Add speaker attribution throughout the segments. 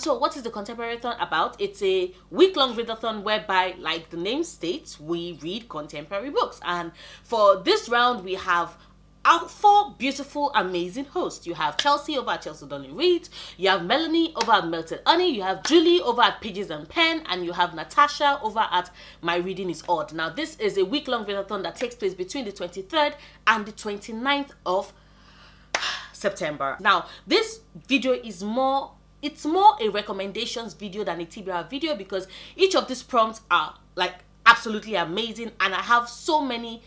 Speaker 1: So what is the Contemporaryathon about? It's a week-long readathon whereby, like the name states, we read contemporary books. And for this round, we have our 4 beautiful, amazing hosts. You have Chelsea over at Chelsea Darling Reads, you have Melanie over at Melted Honey, you have Julie over at Pages and Pen, and you have Natasha over at My Reading is Odd. Now, this is a week-long readathon that takes place between the 23rd and the 29th of September. Now, this video is more a recommendations video than a TBR video because each of these prompts are like absolutely amazing, and I have so many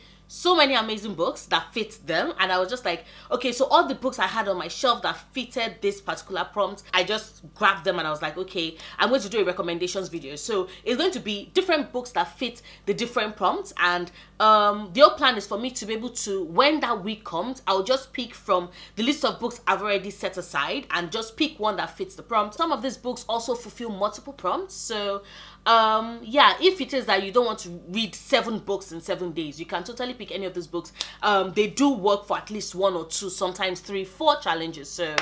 Speaker 1: amazing books that fit them, and I was just like, okay, so all the books I had on my shelf that fitted this particular prompt, I just grabbed them and I was like, okay, I'm going to do a recommendations video. So it's going to be different books that fit the different prompts, and the whole plan is for me to be able to, when that week comes, I'll just pick from the list of books I've already set aside and just pick one that fits the prompt. Some of these books also fulfill multiple prompts, so yeah, if it is that you don't want to read 7 books in 7 days, you can totally pick any of these books. They do work for at least 1 or 2, sometimes 3, 4 challenges, so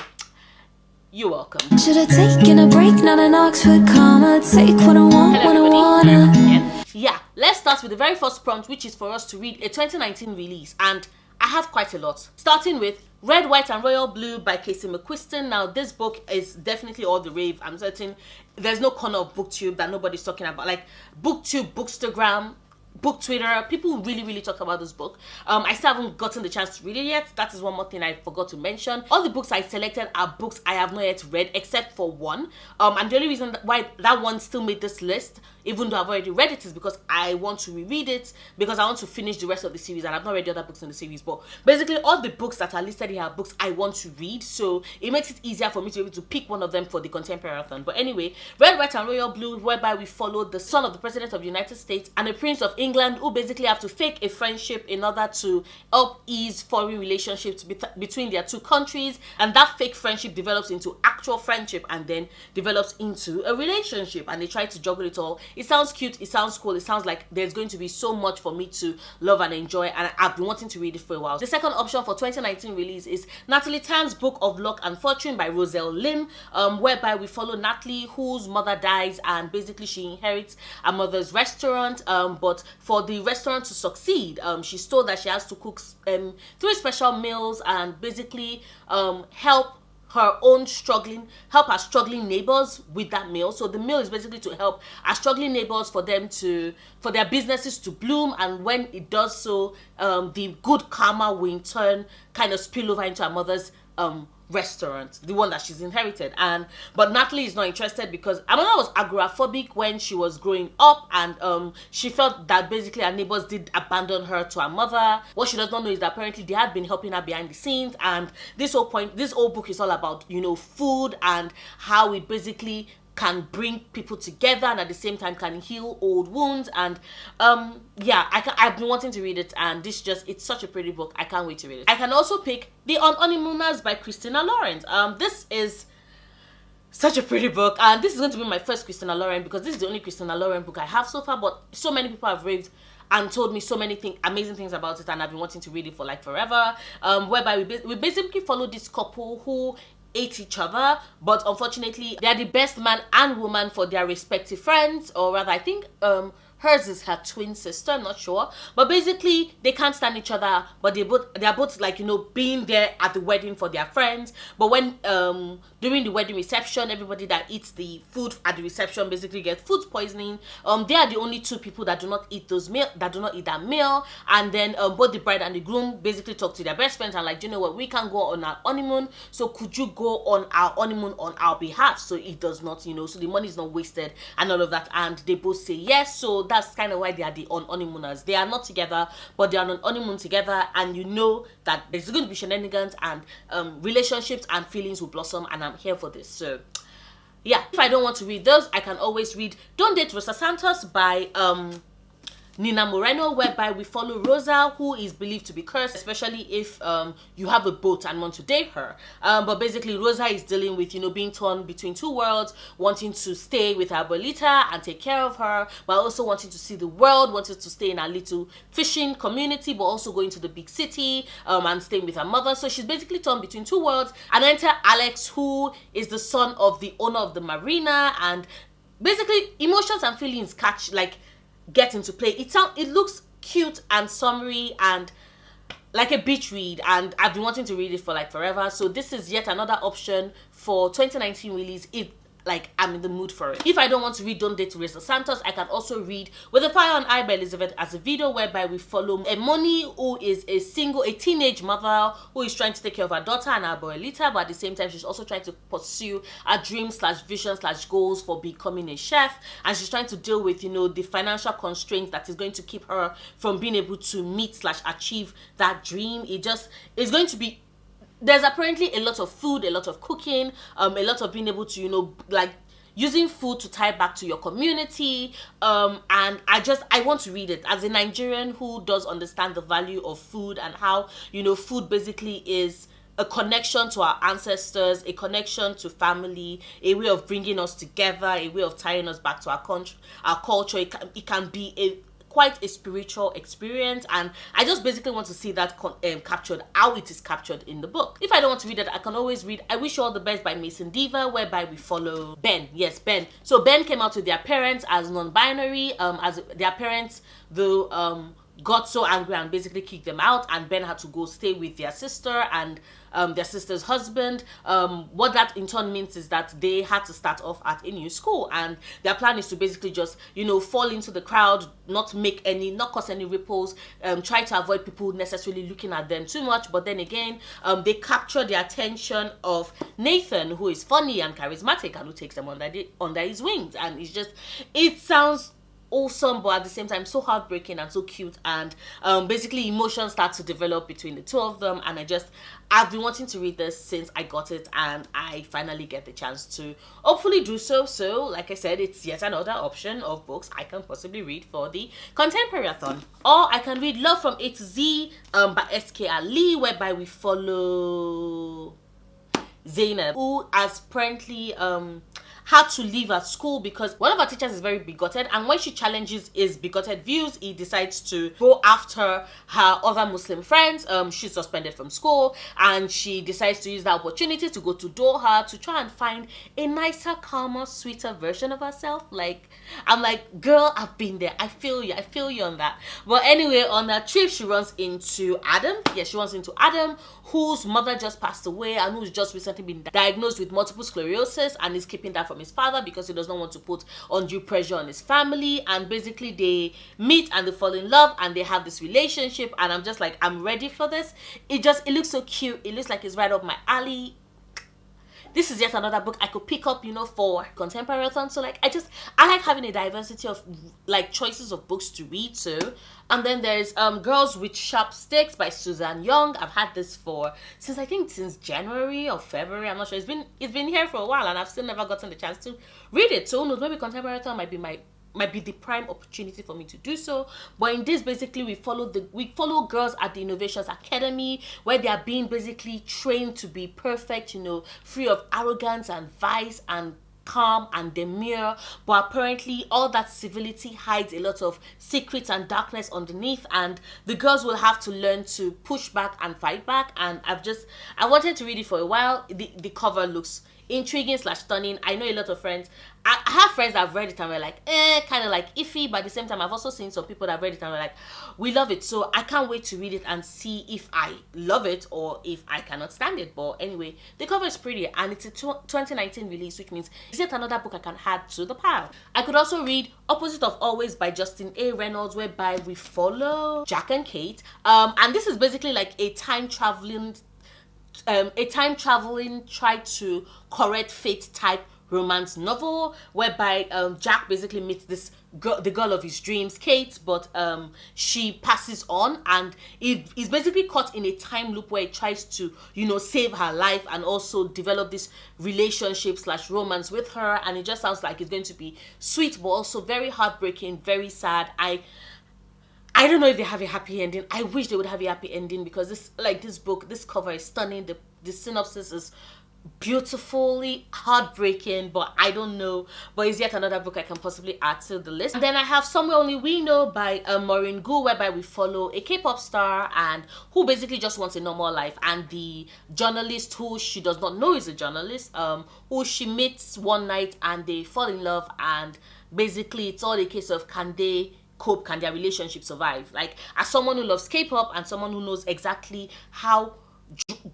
Speaker 1: you're welcome.
Speaker 2: Should have taken a break, not an Oxford comma. Take what I want when I wanna.
Speaker 1: Yeah, let's start with the very first prompt, which is for us to read a 2019 release, and I have quite a lot. Starting with Red, White and Royal Blue by Casey McQuiston. Now, this book is definitely all the rave. I'm certain there's no corner of BookTube that nobody's talking about. Like BookTube, Bookstagram, Book Twitter, people really talk about this book. I still haven't gotten the chance to read it yet. That is one more thing I forgot to mention. All the books I selected are books I have not yet read, except for one. And the only reason why that one still made this list, even though I've already read it, is because I want to reread it, because I want to finish the rest of the series, and I've not read the other books in the series. But basically, all the books that are listed here are books I want to read, so it makes it easier for me to be able to pick one of them for the Contemporaryathon. But anyway, Red, White and Royal Blue, whereby we follow the son of the President of the United States and a Prince of England who basically have to fake a friendship in order to help ease foreign relationships between their two countries, and that fake friendship develops into actual friendship and then develops into a relationship, and they try to juggle it all. It sounds cute, it sounds cool, it sounds like there's going to be so much for me to love and enjoy, and I've been wanting to read it for a while. The second option for 2019 release is Natalie Tan's Book of Luck and Fortune by Roselle Lim, whereby we follow Natalie, whose mother dies, and basically she inherits her mother's restaurant, but for the restaurant to succeed, she's told that she has to cook 3 special meals and basically help her struggling neighbors with that meal. So the meal is basically to help our struggling neighbors, for their businesses to bloom, and when it does so, the good karma will in turn kind of spill over into her mother's restaurant, the one that she's inherited. But Natalie is not interested because her mother was agoraphobic when she was growing up, and she felt that basically her neighbors did abandon her to her mother. What she does not know is that apparently they had been helping her behind the scenes, and this whole book is all about, you know, food and how it basically can bring people together and at the same time can heal old wounds. And yeah, I've been wanting to read it, and it's such a pretty book. I can't wait to read it. I can also pick The Honeymooners by Christina Lauren. This is such a pretty book, and this is going to be my first Christina Lauren because this is the only Christina Lauren book I have so far, but so many people have raved and told me so many amazing things about it, and I've been wanting to read it for like forever. Whereby we basically follow this couple who hate each other, but unfortunately they are the best man and woman for their respective friends, or rather I think hers is her twin sister, I'm not sure, but basically they can't stand each other, but they are both like, you know, being there at the wedding for their friends. But when during the wedding reception, everybody that eats the food at the reception basically gets food poisoning. They are the only 2 people that do not eat that meal, and then both the bride and the groom basically talk to their best friends and like, you know what, we can't go on our honeymoon, so could you go on our honeymoon on our behalf, so it does not, you know, so the money is not wasted and all of that. And they both say yes, so that's kind of why they are the honeymooners. They are not together, but they are on honeymoon together, and you know that there's going to be shenanigans and relationships and feelings will blossom, and I'm here for this. So yeah, if I don't want to read those, I can always read Don't Date Rosa Santos by Nina Moreno, whereby we follow Rosa, who is believed to be cursed, especially if you have a boat and want to date her. But basically, Rosa is dealing with, being torn between two worlds, wanting to stay with her abuelita and take care of her, but also wanting to see the world, wanting to stay in a little fishing community, but also going to the big city and staying with her mother. So she's basically torn between two worlds. And enter Alex, who is the son of the owner of the marina, and basically emotions and feelings get into play. It looks cute and summery and like a beach read, and I've been wanting to read it for like forever. So this is yet another option for 2019 release if I'm in the mood for it. If I don't want to read Don't Date Teresa Santos, I can also read With a Fire on Eye by Elizabeth Azevedo, whereby we follow Emoni, who is a teenage mother who is trying to take care of her daughter and her abuelita, but at the same time she's also trying to pursue a dream / vision / goals for becoming a chef, and she's trying to deal with the financial constraints that is going to keep her from being able to meet / achieve that dream. It's going to be, there's apparently a lot of food, a lot of cooking, a lot of being able to, using food to tie back to your community. And I want to read it as a Nigerian who does understand the value of food and how, food basically is a connection to our ancestors, a connection to family, a way of bringing us together, a way of tying us back to our country, our culture. It can be quite a spiritual experience, and I just basically want to see that captured, how it is captured in the book. If I don't want to read it, I can always read I Wish You All the Best by Mason Diva, whereby we follow Ben. Yes, Ben. So Ben came out with their parents as non-binary, as their parents, though, got so angry and basically kicked them out, and Ben had to go stay with their sister and their sister's husband. What that in turn means is that they had to start off at a new school, and their plan is to basically just fall into the crowd, not cause any ripples, try to avoid people necessarily looking at them too much. But then again, they capture the attention of Nathan, who is funny and charismatic and who takes them under his wings, and it sounds awesome, but at the same time so heartbreaking and so cute, and basically emotions start to develop between the two of them. And I've been wanting to read this since I got it, and I finally get the chance to hopefully do so. So like I said, it's yet another option of books I can possibly read for the Contemporaryathon. Or I can read Love from A to Z by S.K. Ali, whereby we follow Zainab, who has apparently had to leave at school because one of her teachers is very bigoted, and when she challenges his bigoted views, he decides to go after her other Muslim friends. She's suspended from school, and she decides to use that opportunity to go to Doha to try and find a nicer, calmer, sweeter version of herself. I'm like, girl, I've been there. I feel you on that. But anyway, on that trip, she runs into Adam. She runs into Adam, whose mother just passed away and who's just recently been diagnosed with multiple sclerosis and is keeping that from his father because he does not want to put undue pressure on his family. And basically they meet and they fall in love and they have this relationship, and I'm just like, I'm ready for this. It looks so cute. It looks like it's right up my alley. This is yet another book I could pick up, for Contemporaryathon. So I like having a diversity of choices of books to read too. And then there's Girls with Sharp Sticks by Susan Young. I've had this since January or February. I'm not sure. It's been here for a while, and I've still never gotten the chance to read it. So who knows, maybe Contemporaryathon might be the prime opportunity for me to do so. But in this, basically, we follow girls at the Innovations Academy, where they are being basically trained to be perfect, free of arrogance and vice and calm and demure. But apparently all that civility hides a lot of secrets and darkness underneath, and the girls will have to learn to push back and fight back. And I wanted to read it for a while. The cover looks intriguing / stunning. I know a lot of friends. I have friends that have read it and were like, kind of iffy, but at the same time, I've also seen some people that have read it and were like, we love it. So I can't wait to read it and see if I love it or if I cannot stand it. But anyway, the cover is pretty, and it's a 2019 release, which means it's yet another book I can add to the pile. I could also read Opposite of Always by Justin A. Reynolds, whereby we follow Jack and Kate. And this is basically a time traveling try to correct fate type romance novel, whereby Jack basically meets this girl, the girl of his dreams, Kate, but she passes on, and he's basically caught in a time loop where he tries to save her life and also develop this relationship / romance with her. And it just sounds like it's going to be sweet but also very heartbreaking, very sad. I don't know if they have a happy ending. I wish they would have a happy ending, because this book, this cover is stunning. The synopsis is beautifully heartbreaking, but I don't know. But it's yet another book I can possibly add to the list. And then I have Somewhere Only We Know by Maureen Gu, whereby we follow a K-pop star and who basically just wants a normal life, and the journalist who she does not know is a journalist, who she meets one night and they fall in love, and basically it's all a case of can they cope, can their relationship survive. Like, as someone who loves K-pop and someone who knows exactly how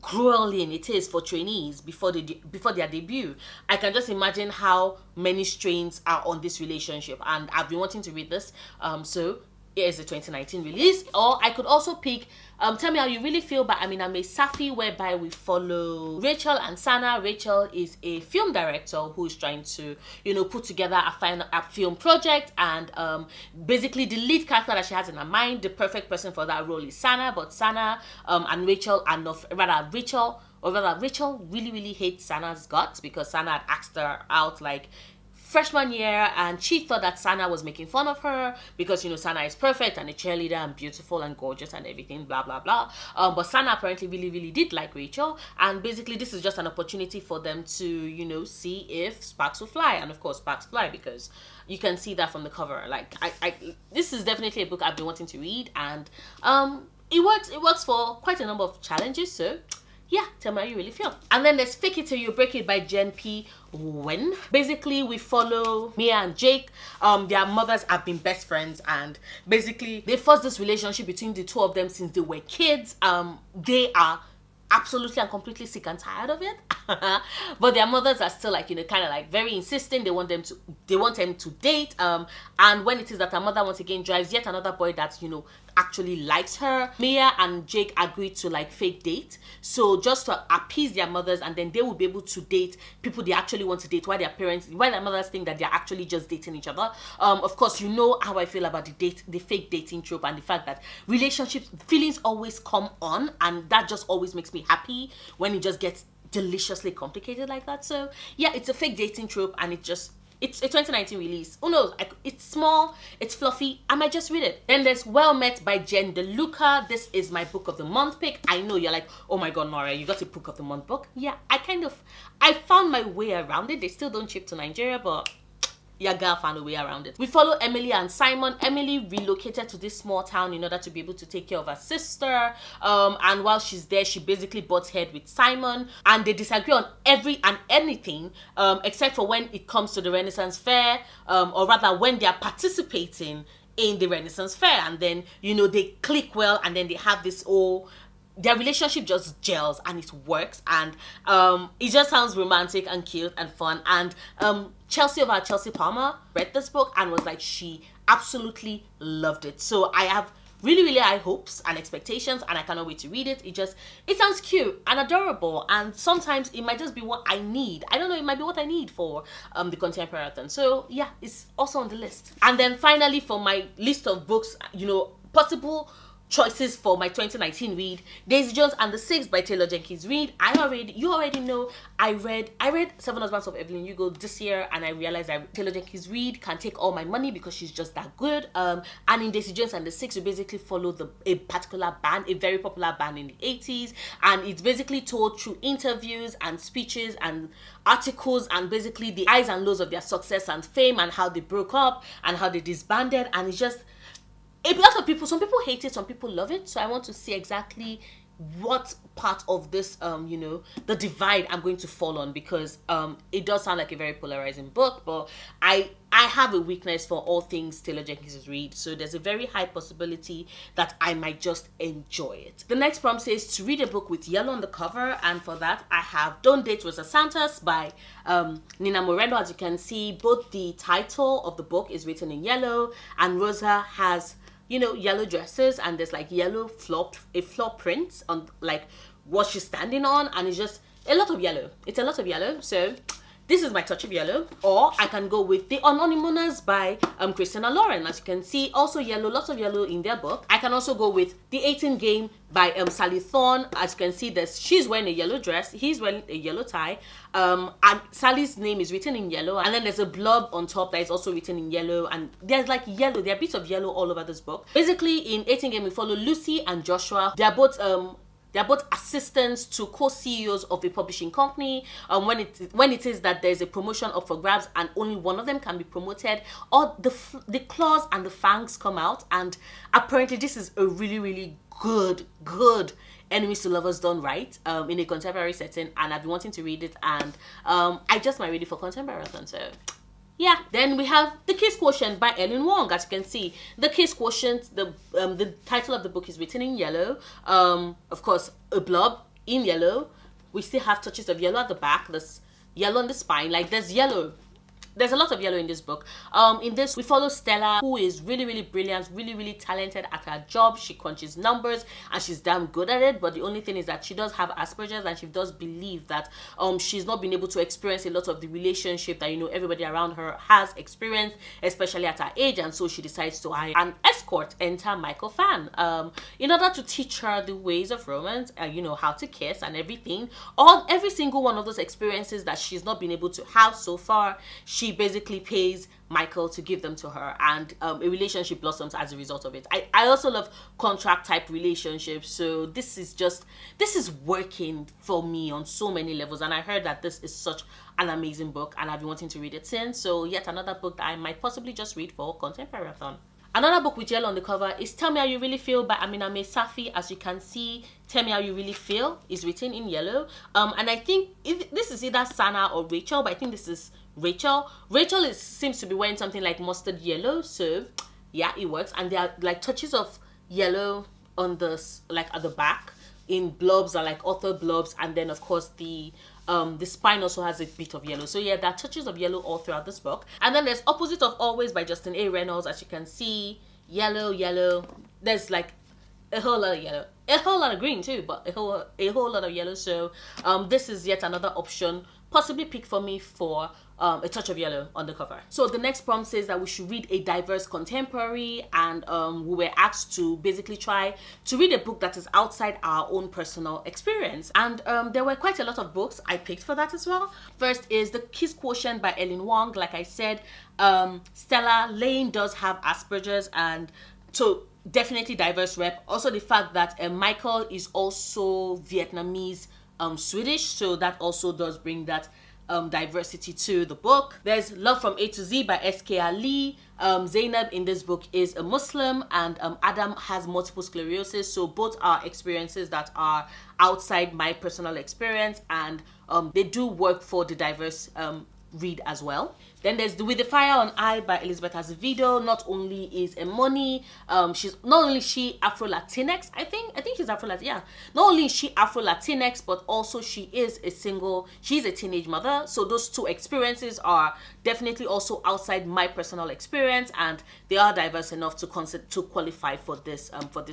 Speaker 1: grueling it is for trainees before their debut, I can just imagine how many strains are on this relationship, and I've been wanting to read this. So it is a 2019 release. Or I could also pick Tell Me How You Really Feel by Amina May Safi, whereby we follow Rachel and Sana. Rachel is a film director who is trying to, put together a film project, and basically the lead character that she has in her mind, the perfect person for that role is Sana, but Sana and Rachel are not, Rachel really, really hates Sana's guts, because Sana had asked her out like freshman year, and she thought that Sana was making fun of her because Sana is perfect and a cheerleader and beautiful and gorgeous and everything, blah blah blah. But Sana apparently really, really did like Rachel, and basically this is just an opportunity for them to see if sparks will fly. And of course sparks fly, because you can see that from the cover. Like, I this is definitely a book I've been wanting to read, and it works for quite a number of challenges. So yeah, Tell Me How You Really Feel. And then there's Fake It Till You Break It by Jen P. Wen. Basically, we follow Mia and Jake. Their mothers have been best friends, and basically they forced this relationship between the two of them since they were kids. They are absolutely and completely sick and tired of it. But their mothers are still like, kind of like very insistent. They want them to date. And when it is that her mother once again drives yet another boy that, actually likes her, Mia and Jake agreed to like fake date. So just to appease their mothers, and then they will be able to date people they actually want to date, while their mothers think that they're actually just dating each other. Of course, you know how I feel about the fake dating trope, and the fact that relationships, feelings always come on, and that just always makes me happy when it just gets deliciously complicated like that. So yeah, it's a fake dating trope, and it's a 2019 release. Who knows? It's small, it's fluffy. I might just read it. Then there's Well Met by Jen DeLuca. This is my book of the month pick. I know you're like, oh my god, Nora, you got a book of the month book. Yeah, I found my way around it. They still don't ship to Nigeria, but your girl found a way around it. We follow Emily and Simon. Emily relocated to this small town in order to be able to take care of her sister. And while she's there, she basically butts head with Simon, and they disagree on anything, except for when it comes to the Renaissance Fair, or rather when they are participating in the Renaissance Fair, and then they click well, and then they have this their relationship just gels and it works, and it just sounds romantic and cute and fun. And Chelsea Palmer read this book and was like, she absolutely loved it. So I have really, really high hopes and expectations, and I cannot wait to read it. It sounds cute and adorable, and sometimes it might just be what I need. I don't know, it might be what I need for the Contemporaryathon. So yeah, it's also on the list. And then finally, for my list of books, possible choices for my 2019 read, Daisy Jones and the Six by Taylor Jenkins Reid. You already know I read Seven Husbands of Evelyn Hugo this year, and I realized that Taylor Jenkins Reid can take all my money because she's just that good. And in Daisy Jones and the Six, we basically follow a particular band, a very popular band in the 80s, and it's basically told through interviews and speeches and articles, and basically the highs and lows of their success and fame, and how they broke up and how they disbanded. And it's just a lot of people, some people hate it, some people love it. So I want to see exactly what part of this, the divide I'm going to fall on, because it does sound like a very polarizing book, but I have a weakness for all things Taylor Jenkins Reid, so there's a very high possibility that I might just enjoy it. The next prompt says to read a book with yellow on the cover, and for that I have Don't Date Rosa Santos by Nina Moreno. As you can see, both the title of the book is written in yellow, and Rosa has yellow dresses, and there's like yellow floor prints on like what she's standing on, and it's just a lot of yellow. It's a lot of yellow. So This is my touch of yellow. Or I can go with The Anonymous by Christina Lauren. As you can see, also yellow, lots of yellow in their book. I can also go with The 18 Game by Sally Thorne. As you can see, she's wearing a yellow dress, he's wearing a yellow tie, and Sally's name is written in yellow, and then there's a blob on top that is also written in yellow, and there's like yellow, there are bits of yellow all over this book. Basically, in 18 Game, we follow Lucy and Joshua. They're both assistants to co-CEOs of a publishing company. When it is that there's a promotion up for grabs and only one of them can be promoted, or the claws and the fangs come out, and apparently this is a really, really good enemies to lovers done right in a contemporary setting, and I've been wanting to read it, and I just might read it for Contemporaryathon, so yeah. Then we have The Kiss Quotient by Ellen Wong. As you can see, The Kiss Quotient, the title of the book is written in yellow. Of course, a blob in yellow. We still have touches of yellow at the back. There's yellow on the spine. Like, there's yellow. There's a lot of yellow in this book. In this, we follow Stella, who is really, really brilliant, really, really talented at her job. She crunches numbers and she's damn good at it. But the only thing is that she does have Asperger's, and she does believe that she's not been able to experience a lot of the relationship that, you know, everybody around her has experienced, especially at her age. And so she decides to hire an escort, enter Michael Fan, in order to teach her the ways of romance, you know, how to kiss and everything. Every single one of those experiences that she's not been able to have so far, she basically pays Michael to give them to her, and a relationship blossoms as a result of it. I also love contract type relationships, so this is working for me on so many levels, and I heard that this is such an amazing book, and I've been wanting to read it since. So yet another book that I might possibly just read for Contemporaryathon. Another book with yellow on the cover is Tell Me How You Really Feel by Aminame Safi. As you can see, Tell Me How You Really Feel is written in yellow. And I think this is either Sana or Rachel, but I think this is Rachel. Rachel seems to be wearing something like mustard yellow, so yeah, it works. And there are like touches of yellow on like at the back in blobs, or like author blobs, and then of course the spine also has a bit of yellow. So yeah, there are touches of yellow all throughout this book. And then there's Opposite of Always by Justin A. Reynolds. As you can see, yellow. There's like a whole lot of yellow, a whole lot of green too, but a whole lot of yellow. So this is yet another option possibly picked for me for a touch of yellow on the cover. So the next prompt says that we should read a diverse contemporary, and we were asked to basically try to read a book that is outside our own personal experience. And there were quite a lot of books I picked for that as well. First is The Kiss Quotient by Ellen Wong. Like I said, Stella Lane does have Asperger's, and so definitely diverse rep. Also the fact that Michael is also Vietnamese Swedish, so that also does bring that diversity to the book. There's Love from A to Z by S.K. Ali. Zainab in this book is a Muslim, and Adam has multiple sclerosis, so both are experiences that are outside my personal experience, and they do work for the diverse read as well. Then there's With the Fire on Eye by Elizabeth Azevedo. Not only is Emoni, she Afro-Latinx, I think she's Afro-Latinx, yeah. Not only is she Afro-Latinx, but also she's a teenage mother. So those two experiences are definitely also outside my personal experience, and they are diverse enough to qualify for this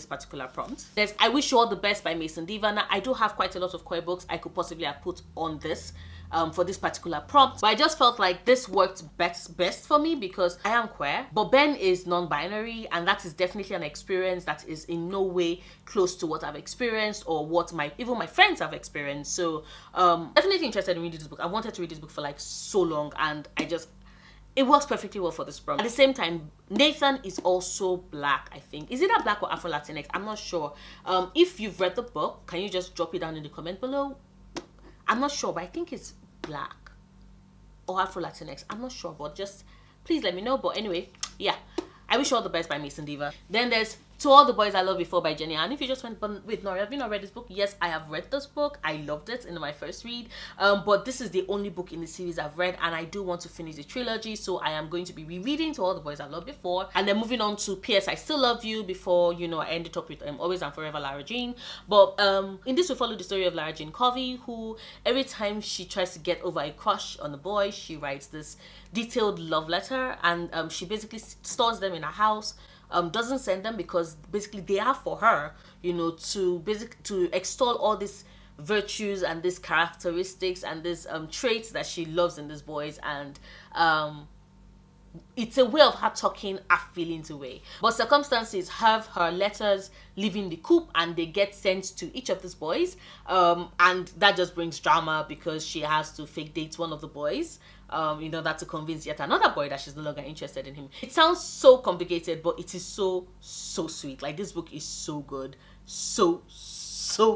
Speaker 1: particular prompt. There's I Wish You All the Best by Mason Diva. Now, I do have quite a lot of queer books I could possibly have put on this for this particular prompt, but I just felt like this worked best for me because I am queer, but Ben is non-binary, and that is definitely an experience that is in no way close to what I've experienced or what even my friends have experienced. So definitely interested in reading this book. I wanted to read this book for like so long, and it works perfectly well for this prompt. At the same time, Nathan is also black, I think. Is it a black or Afro-Latinx? I'm not sure. If you've read the book, can you just drop it down in the comment below? I'm not sure, but I think it's black or Afro-Latinx. I'm not sure, but just please let me know. But anyway, yeah. I Wish You All the Best by Mason Diva. Then there's To All the Boys I Loved Before by Jenny Ann. If you just went, wait, Nori, have you not read this book? Yes, I have read this book. I loved it in my first read. But this is the only book in the series I've read, and I do want to finish the trilogy, so I am going to be rereading To All the Boys I Loved Before, and then moving on to P.S. I Still Love You before, I ended up with Always and Forever Lara Jean. But in this we follow the story of Lara Jean Covey, who every time she tries to get over a crush on a boy, she writes this detailed love letter, and she basically stores them in her house. Doesn't send them because basically they are for her, to extol all these virtues and these characteristics and these traits that she loves in these boys, and it's a way of her talking her feelings away. But circumstances have her letters leaving the coop, and they get sent to each of these boys, and that just brings drama because she has to fake date one of the boys in order to convince yet another boy that she's no longer interested in him. It sounds so complicated, but it is so sweet. Like, this book is so good, so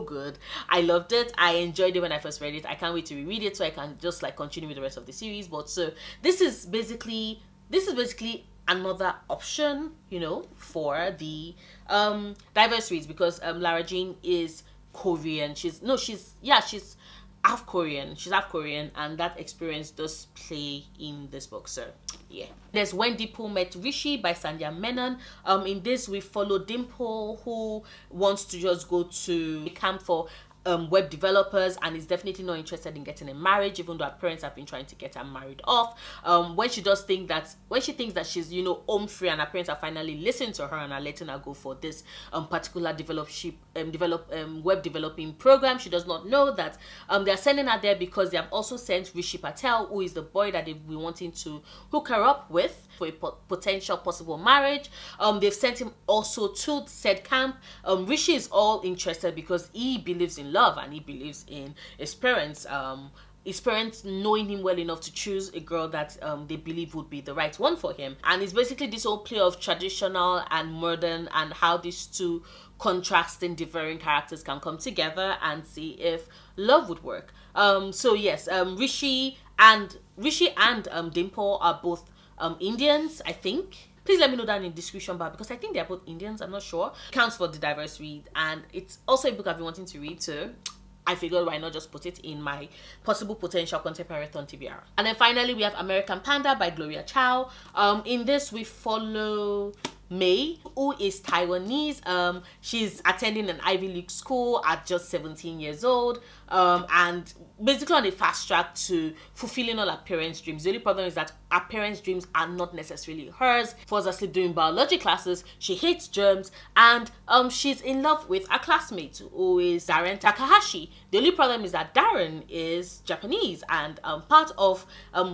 Speaker 1: good. I loved it. I enjoyed it when I first read it. I can't wait to reread it so I can just like continue with the rest of the series. But so this is basically another option, you know, for the diverse reads, because Lara Jean is Korean. She's half Korean. She's half Korean, and that experience does play in this book. So yeah. There's When Dimple Met Rishi by Sandhya Menon. In this we follow Dimple, who wants to just go to a camp for web developers, and is definitely not interested in getting a marriage, even though her parents have been trying to get her married off. When she thinks that she's, you know, home free, and her parents are finally listening to her and are letting her go for this particular web developing program, she does not know that they are sending her there because they have also sent Rishi Patel, who is the boy that they've been wanting to hook her up with for a potential possible marriage. They've sent him also to said camp. Rishi is all interested because he believes in love, and he believes in his parents knowing him well enough to choose a girl that they believe would be the right one for him. And it's basically this whole play of traditional and modern, and how these two contrasting, differing characters can come together and see if love would work. So yes, Rishi and Dimple are both Indians, I think. Please let me know down in the description bar, because I think they're both Indians, I'm not sure. Counts for the diverse read, and it's also a book I've been wanting to read, so I figured why not just put it in my possible potential Contemporaryathon TBR. And then finally we have American Panda by Gloria Chow. In this we follow May, who is Taiwanese. She's attending an Ivy League school at just 17 years old, and basically on a fast track to fulfilling all her parents' dreams. The only problem is that her parents' dreams are not necessarily hers. Falls asleep during biology classes, she hates germs, and she's in love with a classmate who is Darren Takahashi. The only problem is that Darren is Japanese, and part of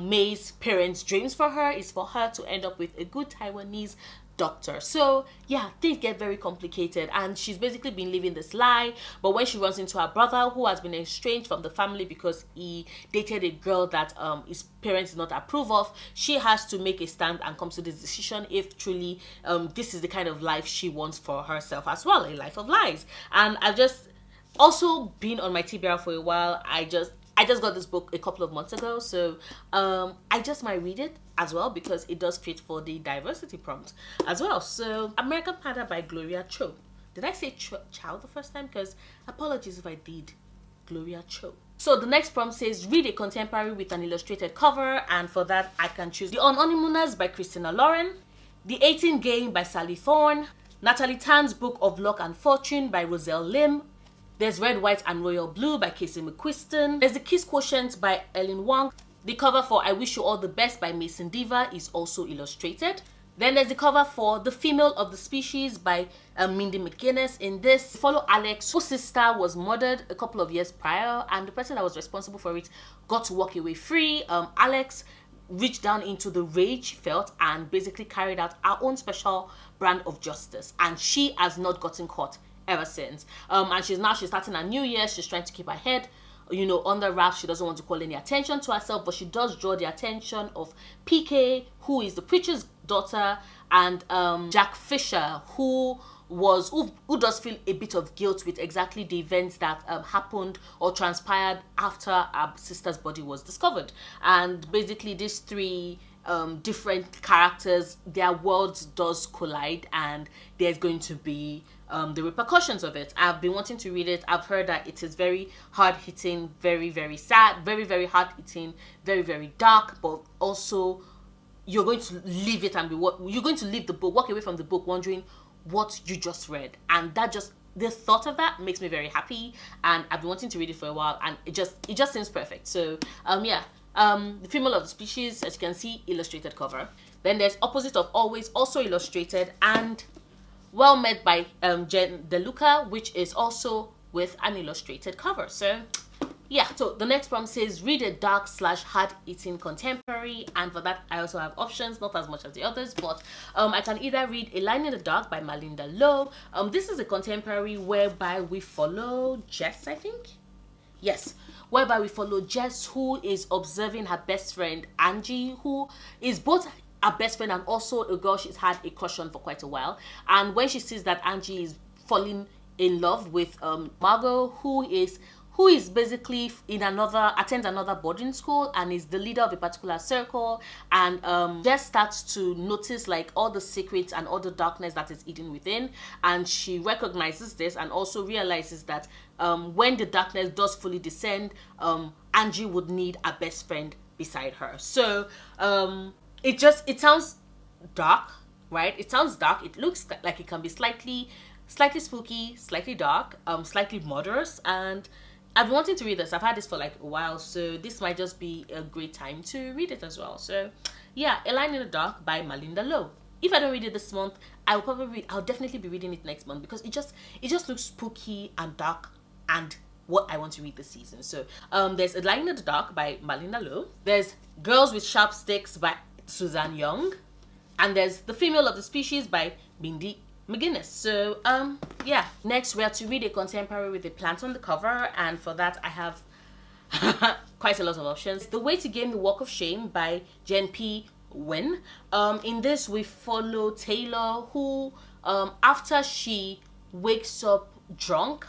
Speaker 1: May's parents' dreams for her is for her to end up with a good Taiwanese doctor. So yeah, things get very complicated, and she's basically been living this lie. But when she runs into her brother, who has been estranged from the family because he dated a girl that his parents did not approve of, she has to make a stand and come to this decision if truly this is the kind of life she wants for herself as well, a life of lies. And I've just also been on my TBR for a while. I just got this book a couple of months ago, so I just might read it as well, because it does fit for the diversity prompt as well. So American Panda by Gloria Cho. Did I say Chow the first time? Because apologies if I did. Gloria Cho. So the next prompt says read a contemporary with an illustrated cover, and for that I can choose The Unhoneymooners by Christina Lauren, The 18 Game by Sally Thorne, Natalie Tan's Book of Luck and Fortune by Roselle Lim. There's Red, White and Royal Blue by Casey McQuiston. There's The Kiss Quotient by Ellen Wang. The cover for I Wish You All the Best by Mason Diva is also illustrated. Then there's the cover for The Female of the Species by Mindy McGuinness. In this, follow Alex, whose sister was murdered a couple of years prior, and the person that was responsible for it got to walk away free. Alex reached down into the rage she felt and basically carried out her own special brand of justice, and she has not gotten caught ever since. And she's starting a new year. She's trying to keep her head, you know, on the wraps. She doesn't want to call any attention to herself, but she does draw the attention of PK, who is the preacher's daughter, and Jack Fisher, who does feel a bit of guilt with exactly the events that happened or transpired after our sister's body was discovered. And basically these three different characters, their worlds does collide, and there's going to be the repercussions of it. I've been wanting to read it. I've heard that it is very hard-hitting, very, very sad, very, very hard-hitting, very, very dark, but also you're going to leave it and you're going to leave the book, walk away from the book wondering what you just read. And that just, the thought of that makes me very happy, and I've been wanting to read it for a while, and it just seems perfect. So yeah. The Female of the Species, as you can see, illustrated cover. Then there's Opposite of Always, also illustrated, and Well Met by Jen DeLuca, which is also with an illustrated cover. So yeah, so the next prompt says read a dark / hard hitting contemporary, and for that I also have options, not as much as the others, but I can either read A Line in the Dark by Malinda Lo. This is a contemporary whereby we follow Jess, I think. Yes, whereby we follow Jess, who is observing her best friend Angie, who is both her best friend and also a girl she's had a crush on for quite a while. And when she sees that Angie is falling in love with Margot, who is basically attends another boarding school and is the leader of a particular circle, and Jess starts to notice like all the secrets and all the darkness that is hidden within, and she recognizes this and also realizes that when the darkness does fully descend, Angie would need a best friend beside her. So it sounds dark, right? It sounds dark. It looks like it can be slightly spooky, slightly dark, slightly murderous, and I've been wanting to read this. I've had this for like a while, so this might just be a great time to read it as well. So yeah, A Line in the Dark by Malinda Lo. If I don't read it this month, I'll definitely be reading it next month, because it just looks spooky and dark and what I want to read this season. So there's A Line in the Dark by Malinda Lo. There's Girls with Sharp Sticks by Suzanne Young, and there's The Female of the Species by Mindy McGuinness. So yeah, next we are to read a contemporary with a plant on the cover, and for that I have quite a lot of options. The Way to Gain the Walk of Shame by Jen P. Wynn. In this we follow Taylor, who after she wakes up drunk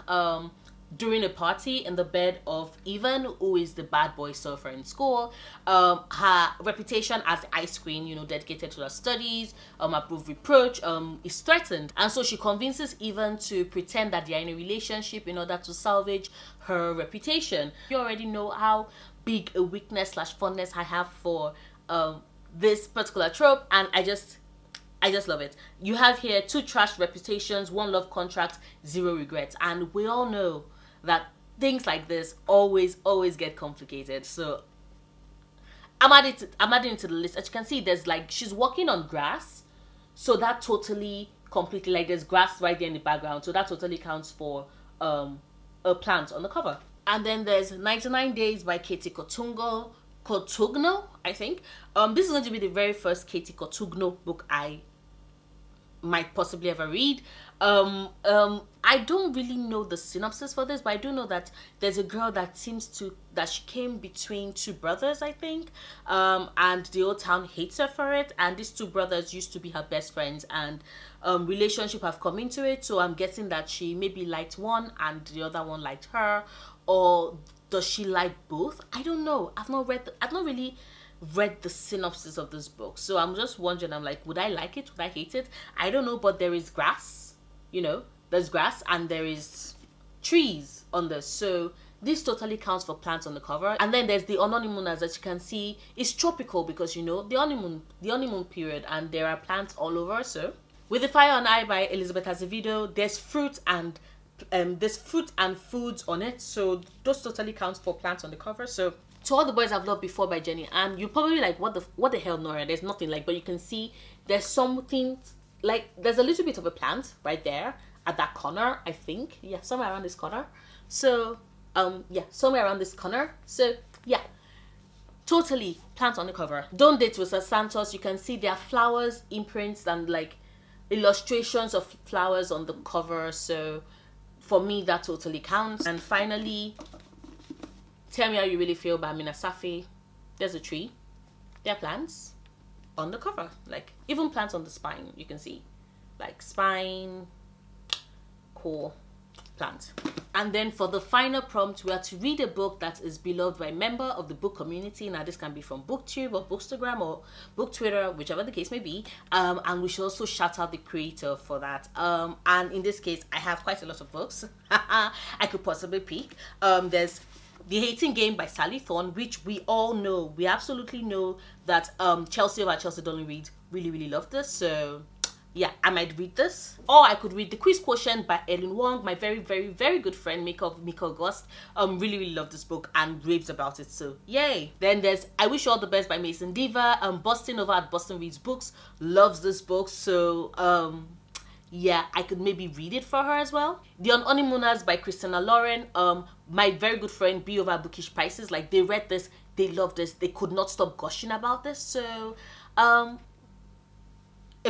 Speaker 1: during a party in the bed of Evan, who is the bad boy surfer in school, her reputation as the ice queen, dedicated to her studies, above reproach, is threatened. And so she convinces Evan to pretend that they are in a relationship in order to salvage her reputation. You already know how big a weakness / fondness I have for this particular trope, and I just love it. You have here 2 trashed reputations, 1 love contract, 0 regrets, and we all know that things like this always get complicated. So I'm adding it to the list. As you can see, there's like, she's walking on grass, so that totally completely, like, there's grass right there in the background, so that totally counts for a plant on the cover. And then there's 99 Days by Katie Cotugno, I think. This is going to be the very first Katie Cotugno book I might possibly ever read. I don't really know the synopsis for this, but I do know that there's a girl that she came between 2 brothers, I think, and the whole town hates her for it, and these 2 brothers used to be her best friends, and relationship have come into it, so I'm guessing that she maybe liked one and the other one liked her, or does she like both? I don't know. I've not really read the synopsis of this book, so I'm just wondering, I'm like, would I like it, would I hate it? I don't know, but there is grass, there's grass and there is trees on this, so this totally counts for plants on the cover. And then there's the honeymoon, as you can see, it's tropical because the honeymoon period, and there are plants all over. So With the Fire on Eye by Elizabeth Azevedo, there's fruit and foods on it, so those totally counts for plants on the cover. So To All the Boys I've Loved Before by Jenny Ann, you're probably like, what the hell, Nora? There's nothing, like, but you can see there's something, like, there's a little bit of a plant right there at that corner, I think. Yeah, somewhere around this corner. So, yeah, somewhere around this corner. So, yeah, totally plant on the cover. Don't Date with Santos. You can see there are flowers, imprints, and, like, illustrations of flowers on the cover. So, for me, that totally counts. And finally, Tell Me How You Really Feel by Mina Safi. There's a tree. There are plants on the cover. Like, even plants on the spine, you can see. Like, spine, core, plant. And then for the final prompt, we are to read a book that is beloved by a member of the book community. Now, this can be from BookTube or Bookstagram or Book Twitter, whichever the case may be. And we should also shout out the creator for that. And in this case, I have quite a lot of books I could possibly pick. There's The Hating Game by Sally Thorne, which we all know. We absolutely know that Chelsea over Chelsea Darling Reads really loved this. So yeah, I might read this. Or I could read The Quiz Quotient by Ellen Wong, my very good friend, Mika August. Really love this book and raves about it, so yay. Then there's I Wish You All the Best by Mason Diva. Boston over at Boston Reads Books loves this book, so yeah, I could maybe read it for her as well. The Honeymooners by Christina Lauren. My very good friend B over Bookish Prices, like they read this, they loved this, they could not stop gushing about this. So, a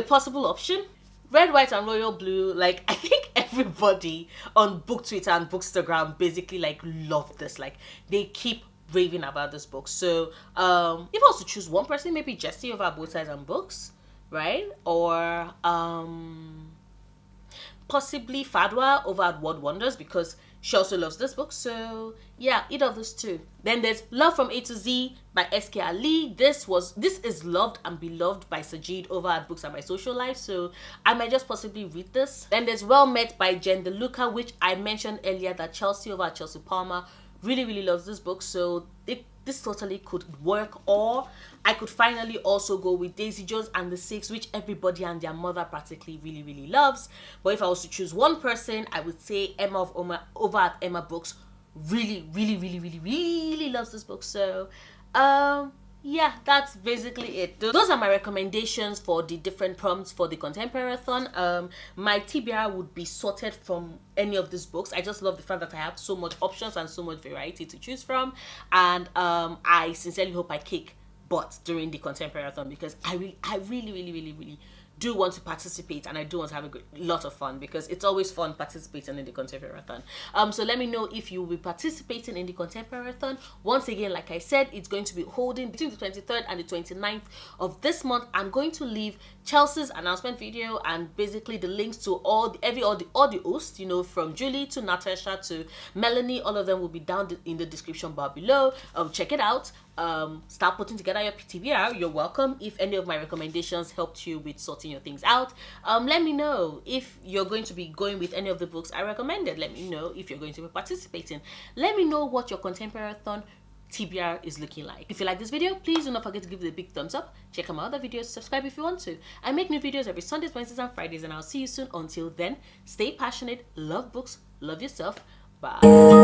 Speaker 1: possible option. Red, White, and Royal Blue. Like I think everybody on Book Twitter and Bookstagram basically like love this. Like they keep raving about this book. So, if I was to choose one person, maybe Jessie over Both Sides and Books, right? Or possibly Fadwa over at World Wonders because she also loves this book. So yeah, either of those two. Then there's Love from A to Z by S.K. Ali. This is loved and beloved by Sajid over at Books and My Social Life. So I might just possibly read this. Then there's Well Met by Jen DeLuca, which I mentioned earlier that Chelsea over at Chelsea Palmer really loves this book. So this totally could work. Or I could finally also go with Daisy Jones and the Six, which everybody and their mother practically really loves. But if I was to choose one person, I would say Emma of Oma over at Emma Books really loves this book. So yeah, that's basically it. Those are my recommendations for the different prompts for the Contemporaryathon. My TBR would be sorted from any of these books. I just love the fact that I have so much options and so much variety to choose from. And I sincerely hope I kick butt during the Contemporaryathon because I really do want to participate, and I do want to have a lot of fun because it's always fun participating in the Contemporaryathon. So let me know if you will be participating in the Contemporaryathon. Once again, like I said, it's going to be holding between the 23rd and the 29th of this month. I'm going to leave Chelsea's announcement video and basically the links to all the hosts, you know, from Julie to Natasha to Melanie. All of them will be down in the description bar below. Check it out. Start putting together your TBR. You're welcome. If any of my recommendations helped you with sorting your things out, let me know. If you're going to be going with any of the books I recommended, let me know. If you're going to be participating, let me know what your Contemporaryathon TBR is looking like. If you like this video, please do not forget to give it a big thumbs up. Check out my other videos, subscribe if you want to. I make new videos every Sundays, Wednesdays, and Fridays, and I'll see you soon. Until then, stay passionate, love books, love yourself. Bye.